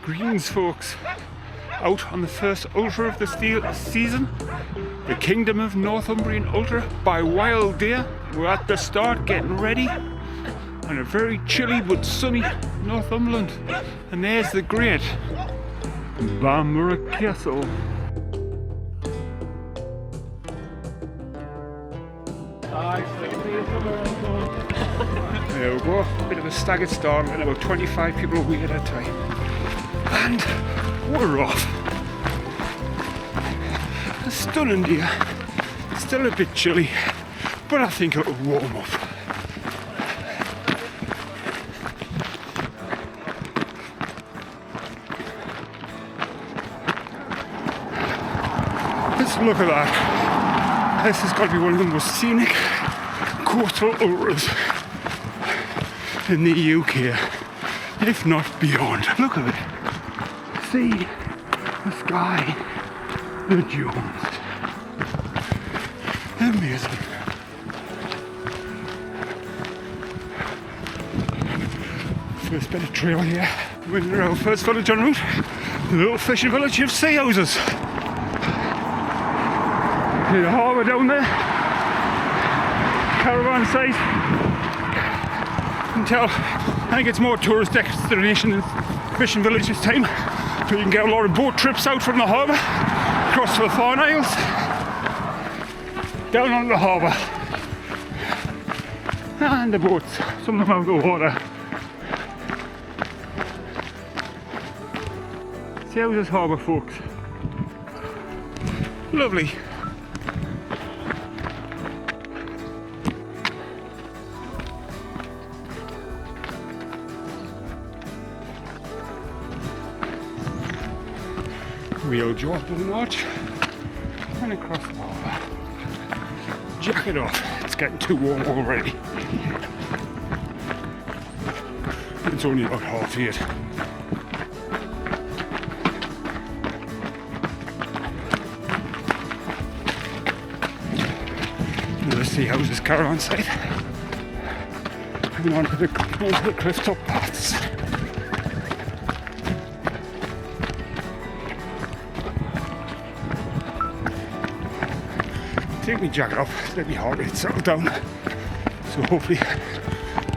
Greens, folks. Out on the first Ultra of the season, the Kingdom of Northumbria Ultra by Wild Deer. We're at the start getting ready on a very chilly but sunny Northumberland. And there's the great Bamburgh Castle. There we go, bit of a staggered start and about 25 people away at a time. And we're off. A stunning deer, still a bit chilly, but I think it'll warm up. Let's look at that. This has got to be one of the most scenic coastal ultras in the UK, if not beyond. Look at it. See the sky, the dunes. Amazing. First bit of trail here. We're in our first village en route. The little fishing village of sea houses. The harbour down there. Caravan site. You can tell, I think it's more tourist destination than fishing village this time. So you can get a lot of boat trips out from the harbour, across to the Farne Isles, down onto the harbour. And the boats, some of them out of the water. See how's this harbour, folks? Lovely. We'll draw up the notch and across the harbour. Jacket off, it's getting too warm already. It's only about 8:30. Another sea houses caravan site. Coming onto the cliff top paths. Take my jacket off, let me heart rate settle down. So hopefully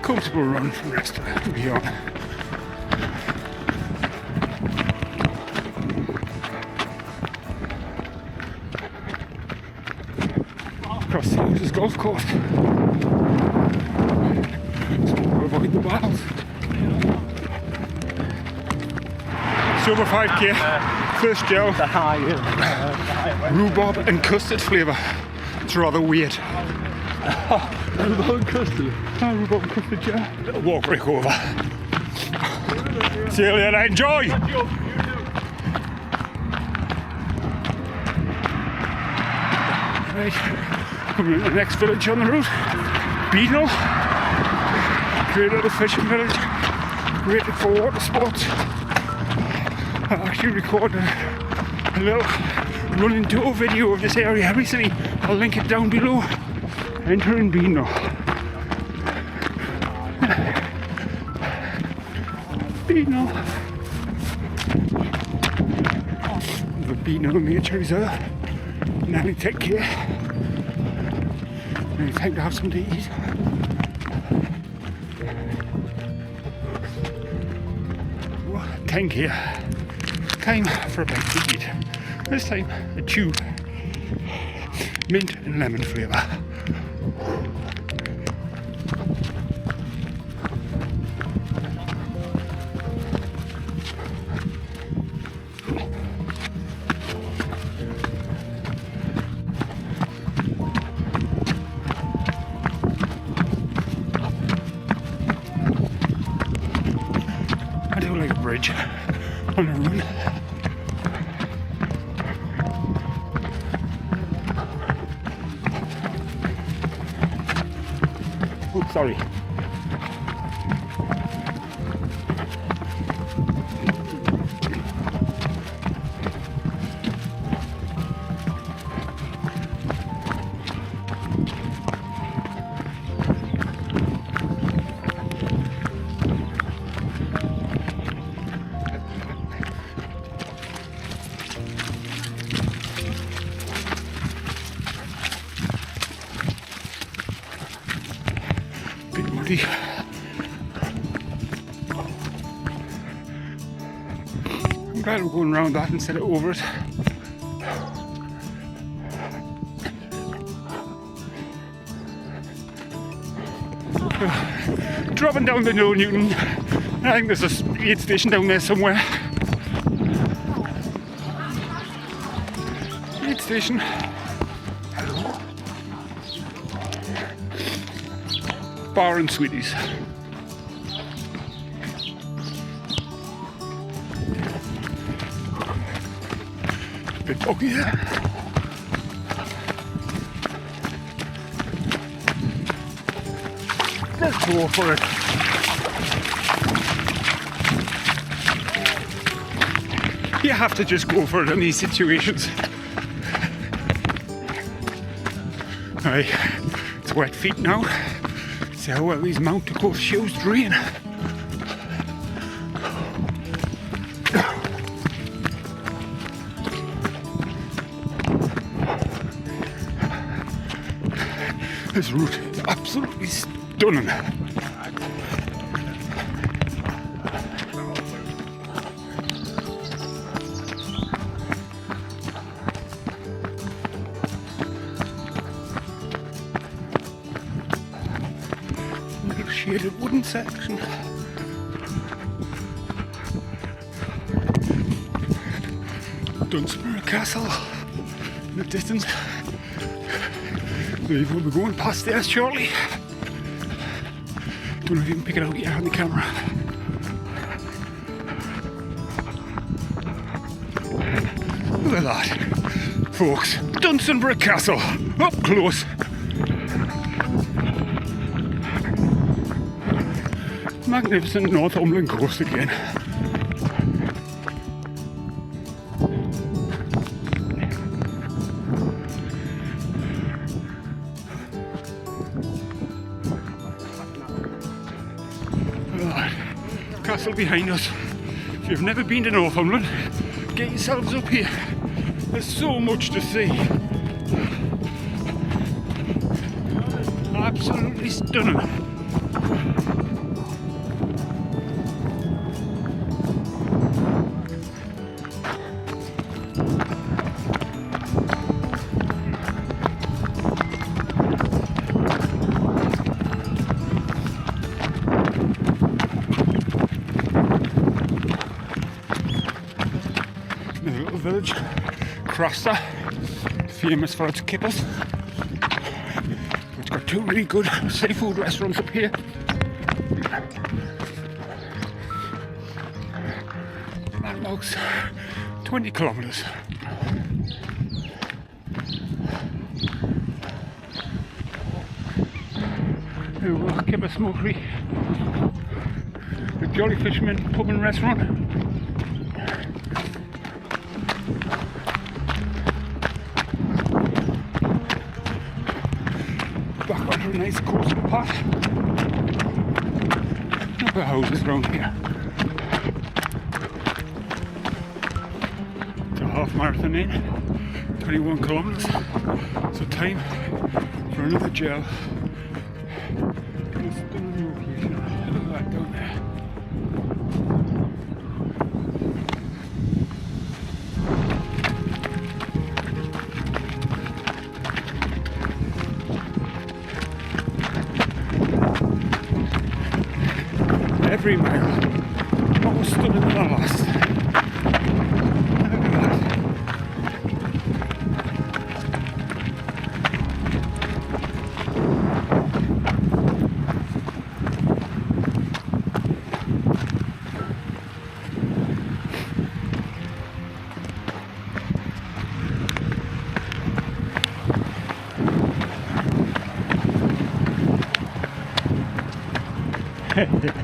comfortable run from the rest of it and beyond. Across the Houses Golf Course. So we'll avoid the bars. It's over 5k. First gel. Rhubarb and custard flavour. It's rather weird. Rhubarb and custard? Oh, rhubarb and custard, yeah. Little walk break over. See you later, enjoy! Right, coming to the next village on the route. Beadnell. Great little fishing village. Rated for water sports. I actually recorded a little running tour video of this area recently. I'll link it down below. Entering Beadnell. Beadnell. The Beadnell Nature Reserve. Nearly 10k. Maybe time to have something to eat. Well, 10k. Time for a bite to eat. This time a tube. Mint and lemon flavour. I do like a bridge on a run. Oh, sorry. lovely. I'm glad we're going around that instead of over it. Dropping down the Noel Newton. I think there's a aid station down there somewhere. Aid station. Bar and sweeties. Bit boggy there. Let's go for it. You have to just go for it in these situations. Right, it's wet feet now. See how well these Mount Dakota shoes drain. This route is absolutely stunning. Little shaded wooden section. Dunsmuir Castle in the distance. We will be going past there shortly. Don't know if you can pick it out yet on the camera. Look at that, folks. Dunsmuir Castle, up close. Magnificent Northumberland coast again. Castle behind us. If you've never been to Northumberland, get yourselves up here. There's so much to see. Absolutely stunning. Village, Crosta, famous for its kippers. It's got two really good seafood restaurants up here. Landmarks, 20 kilometres. There we go, Kipper Smokery, the Jolly Fisherman pub and restaurant. Back onto a nice coastal path. Look at the houses around here. It's a half marathon in, 21 kilometres. So time for another gel. Just a new location. Look at that down there. Every mile more stunning than the last. Look at that.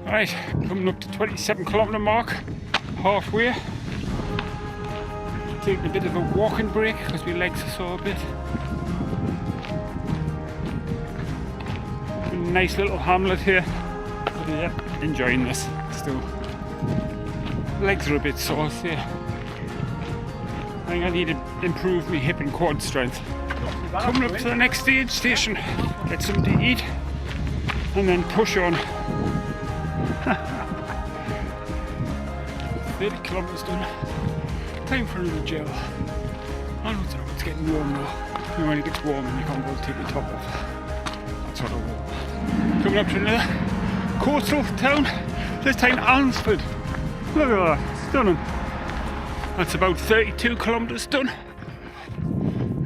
Right, coming up to 27 kilometre mark, halfway. Taking a bit of a walking break because my legs are sore a bit. nice little hamlet here. But yeah, enjoying this still. Legs are a bit sore here. I think I need to improve my hip and quad strength. Coming up to the next station, get something to eat, and then push on. 30 kilometres done. Time for another gel. I don't know, it's getting warm now. You know, when it gets warm and you can't go take your top off. That's sort of warm. Coming up to another coastal town, this time Underfoot. Look at that, stunning. That's about 32 kilometres done.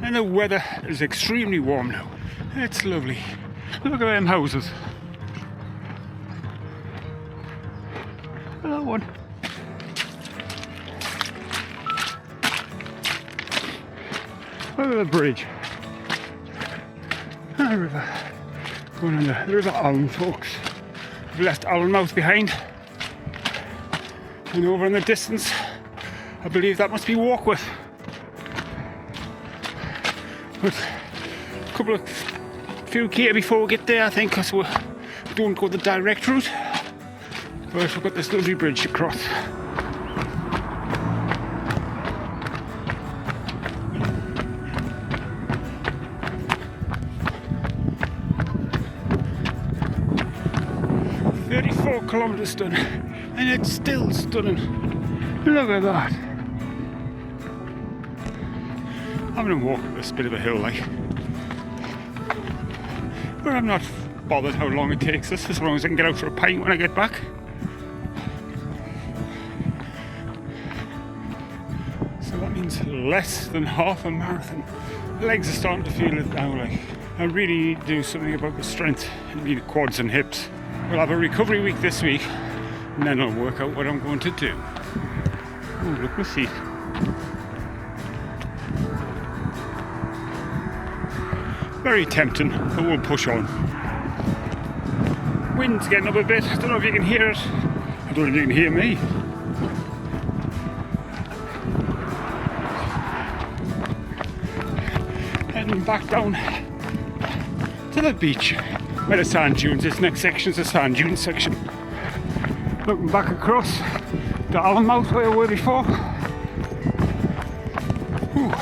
And the weather is extremely warm now. It's lovely. Look at them houses. That one. Look at the bridge. And the river. Going on the River Allen, folks. We've left Allenmouth behind. And over in the distance, I believe that must be Warkworth. But a few k before we get there, I think, because we don't go the direct route. But we've got this lovely bridge to cross. Kilometres done, and it's still stunning. Look at that. I'm going to walk up this bit of a hill, like, but I'm not bothered how long it takes us, as long as I can get out for a pint when I get back. So that means less than half a marathon. The legs are starting to feel it now. Like, I really need to do something about the strength in the quads and hips. We'll have a recovery week this week, and then I'll work out what I'm going to do. Oh, look, we'll see. Very tempting, but we'll push on. Wind's getting up a bit. I don't know if you can hear it. I don't know if you can hear me. Heading back down to the beach. Where the sand dunes, this next section is the sand dunes section. Looking back across the Allenmouth where we were before. Ooh.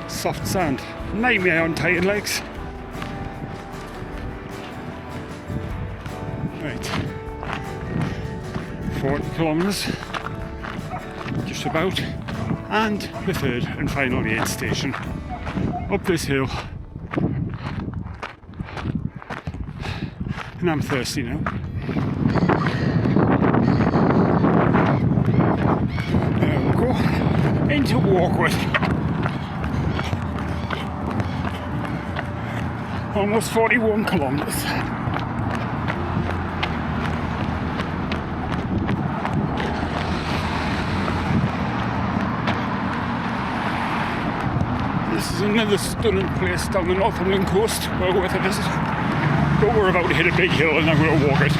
Soft sand, nightmare on tired legs. Right, 40 kilometres, just about, and the third and final aid station. Up this hill, and I'm thirsty now. There we go, into Warkworth. Almost 41 kilometres. This is another stunning place down the Northumberland coast, well worth a visit. But we're about to hit a big hill and I'm going to walk it.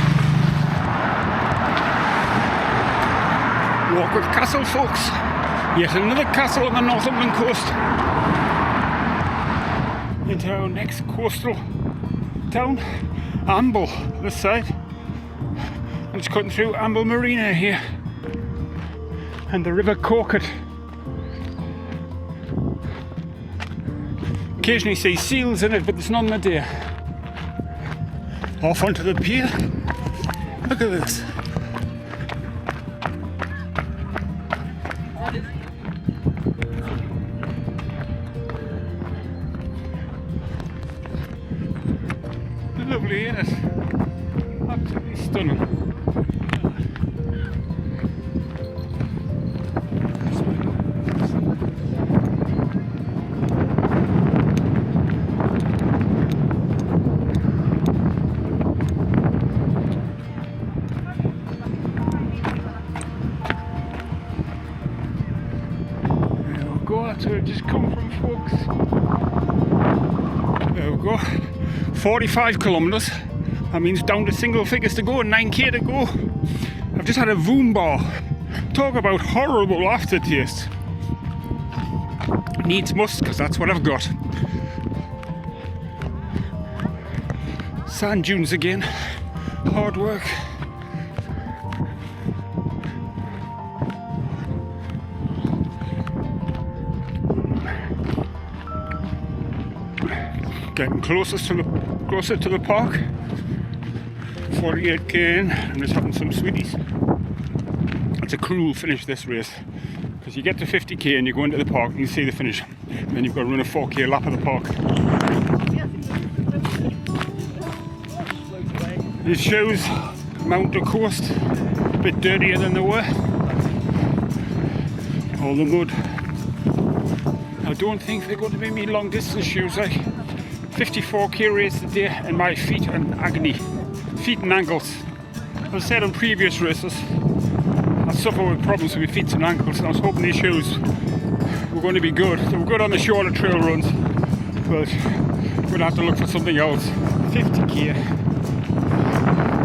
Warkworth Castle, folks. Yet another castle on the Northumberland coast. Into our next coastal town, Amble, this side. I'm just cutting through Amble Marina here. And the River Corket. Occasionally see seals in it, but there's none there. Off onto the pier. Look at this. Lovely, isn't it? Absolutely stunning. That's where it just come from, folks. There we go. 45 kilometres. That means down to single figures to go, 9k to go. I've just had a Voom bar. Talk about horrible aftertaste. Needs must, because that's what I've got. Sand dunes again. Hard work. Getting closer to the park. 48k in. I'm just having some sweeties. It's a cruel finish, this race, because you get to 50k and you go into the park and you see the finish, and then you've got to run a 4k lap of the park. These shoes mount the coast, a bit dirtier than they were. All the mud. I don't think they're going to be me long distance shoes. Like 54k race today, and my feet are in agony. Feet and ankles. As I said on previous races, I suffer with problems with my feet and ankles, and I was hoping these shoes were going to be good. They were good on the shorter trail runs, but we're going to have to look for something else. 50k,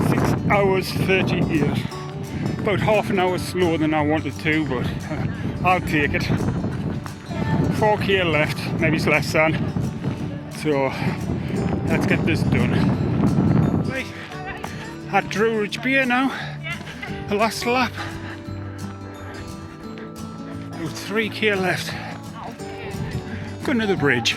6 hours 38. About half an hour slower than I wanted to, but I'll take it. 4k left, maybe it's less than. So let's get this done. Right, at Drew Ridge Beer now, the last lap. About 3k left. Going to the bridge.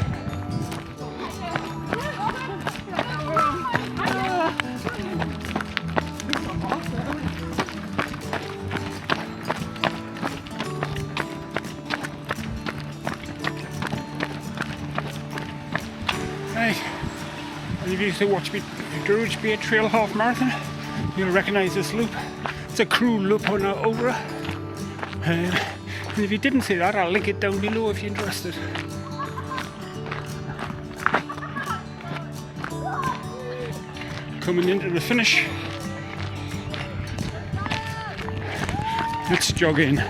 Right, and if you used to watch me Drew Ridge Beer Trail Half Marathon, you'll recognise this loop. It's a cruel loop on our Ultra. And if you didn't see that, I'll link it down below if you're interested. Coming into the finish. Let's jog in.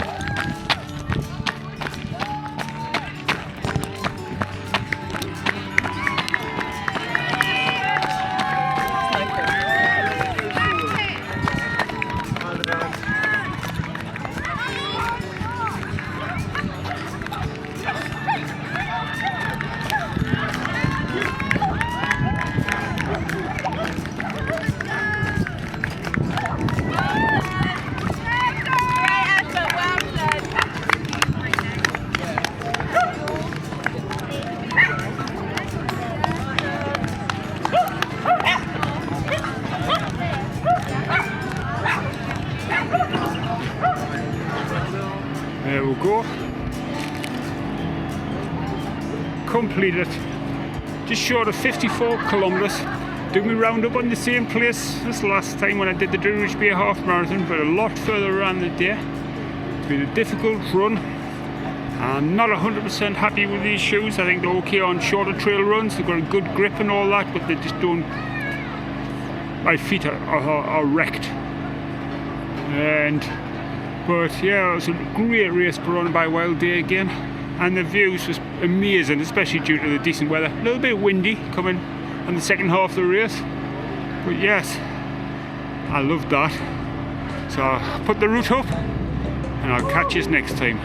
There we go. Completed. Just short of 54 kilometres. Doing me round up on the same place as last time when I did the Drew Ridge Beer Half Marathon, but a lot further around the day. It's been a difficult run. I'm not 100% happy with these shoes. I think they're okay on shorter trail runs. They've got a good grip and all that, but they just don't. My feet are wrecked. But yeah, it was a great race put on by Wild Day again, and the views was amazing, especially due to the decent weather. A little bit windy coming on the second half of the race, but yes, I loved that. So I'll put the route up and I'll catch you next time.